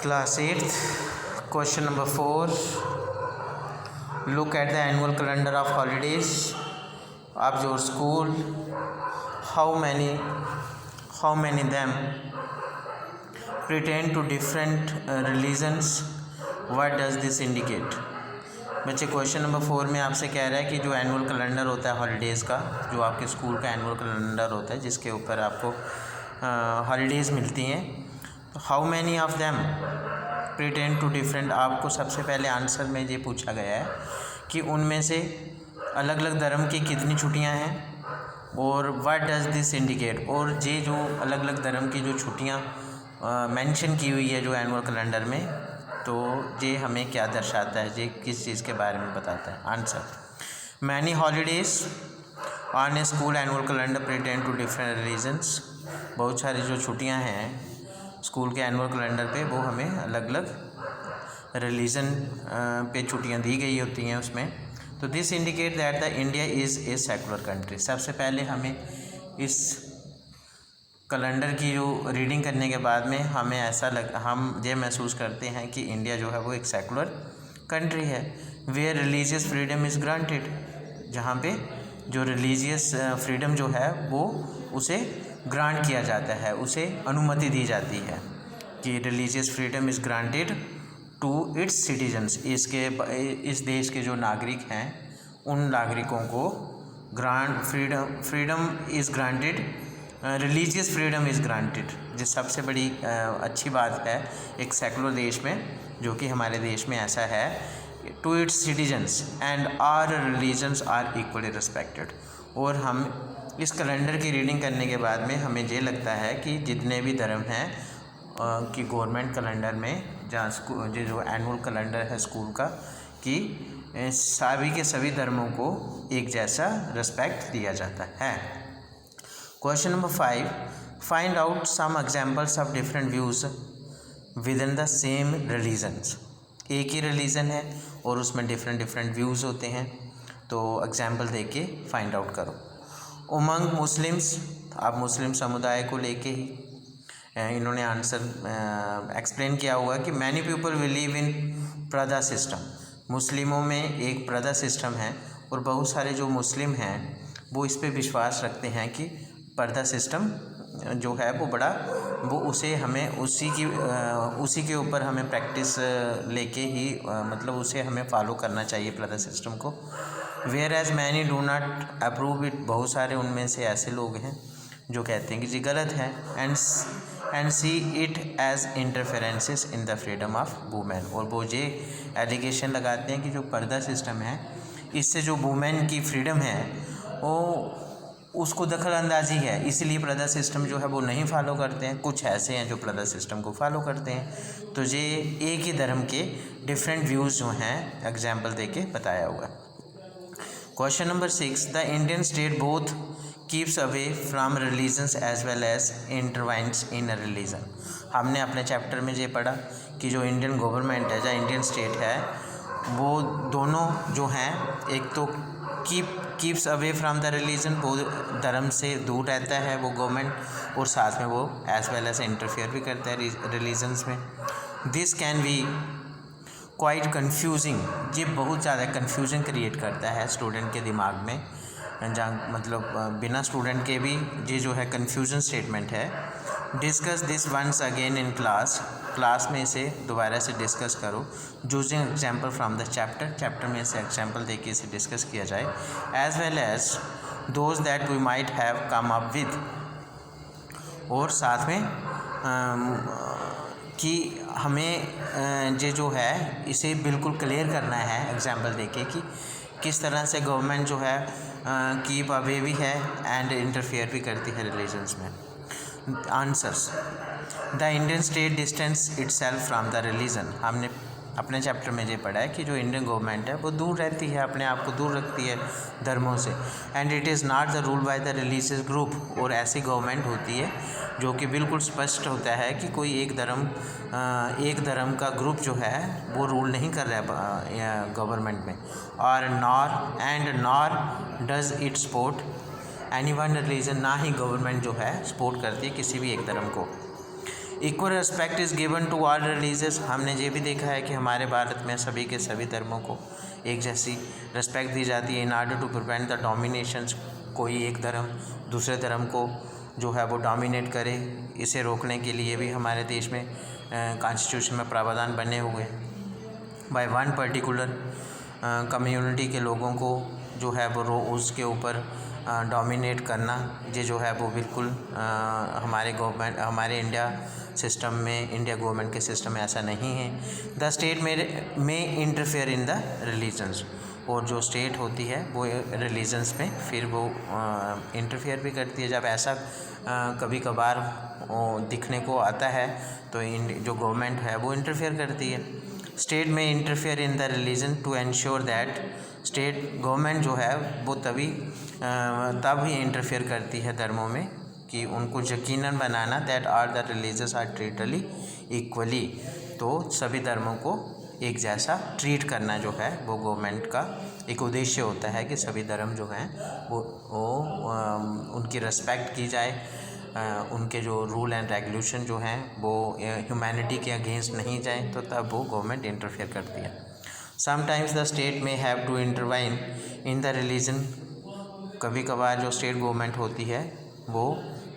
Class 8th, question number 4. Look at the annual calendar of holidays of your school. How many them pertain to different religions? What does this indicate? बच्चे question number 4 में आपसे कह रहा है कि जो annual calendar होता है हॉलीडेज़ का, जो आपके स्कूल का एनुअल कैलेंडर होता है जिसके ऊपर आपको हॉलीडेज़ मिलती हैं, तो how many of them pertain to different, आपको सबसे पहले आंसर में ये पूछा गया है कि उनमें से अलग अलग धर्म की कितनी छुट्टियां हैं और व्हाट डज दिस इंडिकेट, और ये जो अलग अलग धर्म की जो छुट्टियां मेंशन की हुई है जो एनुअल कैलेंडर में, तो ये हमें क्या दर्शाता है, ये किस चीज़ के बारे में बताता है। Answer, many holidays on a school annual calendar pertain to different religions, बहुत सारी जो छुट्टियां हैं स्कूल के एनुअल कैलेंडर पे वो हमें अलग अलग रिलीजन पे छुट्टियां दी गई होती हैं उसमें। तो this indicate that the India is a secular country. सबसे पहले हमें इस कैलेंडर की जो रीडिंग करने के बाद में हमें हम ये महसूस करते हैं कि इंडिया जो है वो एक सेकुलर कंट्री है। Where religious freedom is granted, जहाँ पे जो रिलीजियस फ्रीडम जो है वो उसे ग्रांट किया जाता है, उसे अनुमति दी जाती है कि religious freedom is granted to its citizens. इस देश के जो नागरिक हैं उन नागरिकों को freedom is granted, religious freedom is granted. जो सबसे बड़ी अच्छी बात है एक सेकुलर देश में, जो कि हमारे देश में ऐसा है, to its citizens and all religions are equally respected. और हम इस कैलेंडर की रीडिंग करने के बाद में हमें ये लगता है कि जितने भी धर्म हैं कि गवर्नमेंट कैलेंडर में जहाँ जो एनुअल कैलेंडर है स्कूल का, कि सभी के सभी धर्मों को एक जैसा रिस्पेक्ट दिया जाता है। Question number 5, find out some examples of different views within the same religions. एक ही रिलीजन है और उसमें डिफरेंट व्यूज़ होते हैं, तो एग्जाम्पल दे के फाइंड आउट करो। उमंग मुस्लिम्स, आप मुस्लिम समुदाय को लेके ही इन्होंने आंसर एक्सप्लेन किया हुआ कि many people believe in Prada system. मुस्लिमों में एक प्रदा सिस्टम है और बहुत सारे जो मुस्लिम हैं वो इस पे विश्वास रखते हैं कि पर्दा सिस्टम जो है वो उसे हमें उसी के ऊपर हमें प्रैक्टिस लेके ही मतलब उसे हमें फॉलो करना चाहिए पर्दा सिस्टम को। Whereas many do not approve it, बहुत सारे उनमें से ऐसे लोग हैं जो कहते हैं कि जी गलत है, and see it as interferences in the freedom of women. और वो ये एलिगेशन लगाते हैं कि जो पर्दा सिस्टम है इससे जो वुमेन की फ्रीडम है वो उसको दखल अंदाजी है, इसलिए पर्दा सिस्टम जो है वो नहीं फॉलो करते हैं। कुछ ऐसे हैं जो पर्दा सिस्टम को फॉलो करते हैं। तो ये एक ही धर्म के डिफरेंट व्यूज़ जो हैं एग्जाम्पल दे के बताया हुआ है। Question number 6, the Indian state both keeps away from religions as well as intervenes in a religion. हमने अपने चैप्टर में ये पढ़ा कि जो इंडियन गवर्नमेंट है, जो इंडियन स्टेट है, वो दोनों जो हैं, एक तो keeps away from the religion, वो धर्म से दूर रहता है वो गवर्नमेंट, और साथ में वो एज वेल एज इंटरफेयर भी करता है रिलीजन्स में। This can be quite confusing, ये बहुत ज़्यादा कन्फ्यूजन क्रिएट करता है स्टूडेंट के दिमाग में, जहाँ मतलब बिना स्टूडेंट के भी ये जो है कन्फ्यूजन स्टेटमेंट है। Discuss this once again in class में इसे दोबारा से डिस्कस करो, using example from the chapter में से एग्जाम्पल दे के इसे डिस्कस किया जाए, as well as those that we might have come up with, और साथ में कि हमें ये जो है इसे बिल्कुल क्लियर करना है एग्जाम्पल देके कि किस तरह से गवर्नमेंट जो है कीप अवे भी है एंड इंटरफेयर भी करती है रिलीजन्स में। Answers, the Indian state distance itself from the religion. हमने अपने चैप्टर में ये पढ़ा है कि जो इंडियन गवर्नमेंट है वो दूर रहती है, अपने आप को दूर रखती है धर्मों से, and it is not the rule by the religious group. और ऐसी गवर्नमेंट होती है जो कि बिल्कुल स्पष्ट होता है कि कोई एक धर्म का ग्रुप जो है वो रूल नहीं कर रहा है गवर्नमेंट में, और nor does it support any one religion, ना ही गवर्नमेंट जो है सपोर्ट करती है किसी भी एक धर्म को। Equal respect is given to all religious, हमने ये भी देखा है कि हमारे भारत में सभी के सभी धर्मों को एक जैसी रिस्पेक्ट दी जाती है in order to prevent the dominations, कोई एक धर्म दूसरे धर्म को जो है वो डोमिनेट करे, इसे रोकने के लिए भी हमारे देश में कॉन्स्टिट्यूशन में प्रावधान बने हुए हैं। बाय वन पर्टिकुलर कम्युनिटी के लोगों को जो है वो उसके ऊपर डोमिनेट करना, ये जो है वो बिल्कुल हमारे इंडिया सिस्टम में, इंडिया गवर्नमेंट के सिस्टम में ऐसा नहीं है। The state may interfere in the religions, और जो स्टेट होती है वो रिलीजन्स में फिर वो इंटरफेयर भी करती है। जब ऐसा कभी कभार दिखने को आता है तो जो गवर्नमेंट है वो इंटरफेयर करती है। State may interfere in the religion to ensure that, state government जो है वो तब ही इंटरफेयर करती है धर्मों में कि उनको यकीनन बनाना that all the religions are treated equally, तो सभी धर्मों को एक जैसा ट्रीट करना जो है वो गवर्नमेंट का एक उद्देश्य होता है कि सभी धर्म जो हैं वो उनकी रिस्पेक्ट की जाए, उनके जो रूल एंड रेगुलेशन जो हैं वो ह्यूमैनिटी के अगेंस्ट नहीं जाए, तो तब वो गवर्नमेंट इंटरफेयर करती है। Sometimes the state may have to intervene in the religion, कभी कभार जो स्टेट गवर्नमेंट होती है वो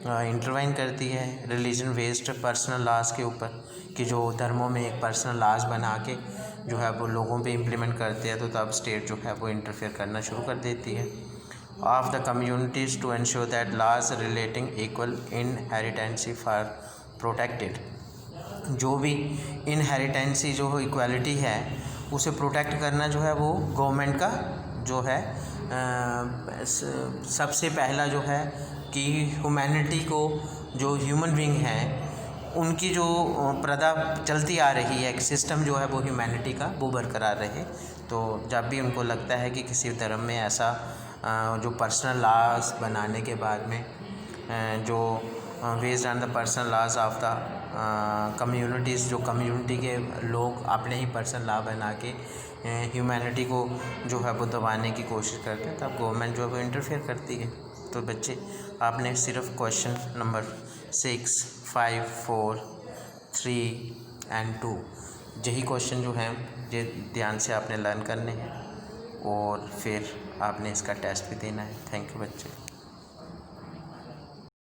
इंटरवाइन करती है रिलीजन बेस्ड पर्सनल लॉज के ऊपर, कि जो धर्मों में एक पर्सनल लॉज बना के जो है वो लोगों पे इम्प्लीमेंट करते हैं, तो तब स्टेट जो है वो इंटरफेयर करना शुरू कर देती है। Of the communities to ensure that laws relating equal inheritance for protected, जो भी इनहेरिटेंसी जो हो इक्वालिटी है उसे प्रोटेक्ट करना जो है वो गवर्नमेंट का जो है सबसे पहला जो है कि ह्यूमैनिटी को, जो ह्यूमन बीइंग हैं उनकी जो प्रथा चलती आ रही है, एक सिस्टम जो है वो ह्यूमैनिटी का वो बरकरार रहे। तो जब भी उनको लगता है कि किसी धर्म में ऐसा जो पर्सनल लॉज बनाने के बाद में जो based on the personal laws of the communities, जो कम्युनिटी के लोग अपने ही पर्सनल लॉ बना के ह्यूमैनिटी को जो है वो दबाने की कोशिश करते हैं, तब गवर्नमेंट जो है वो इंटरफेयर करती है। तो बच्चे आपने सिर्फ क्वेश्चन नंबर 6, 5, 4, 3 एंड 2 यही क्वेश्चन जो हैं ये ध्यान से आपने लर्न करने हैं और फिर आपने इसका टेस्ट भी देना है। थैंक यू बच्चे।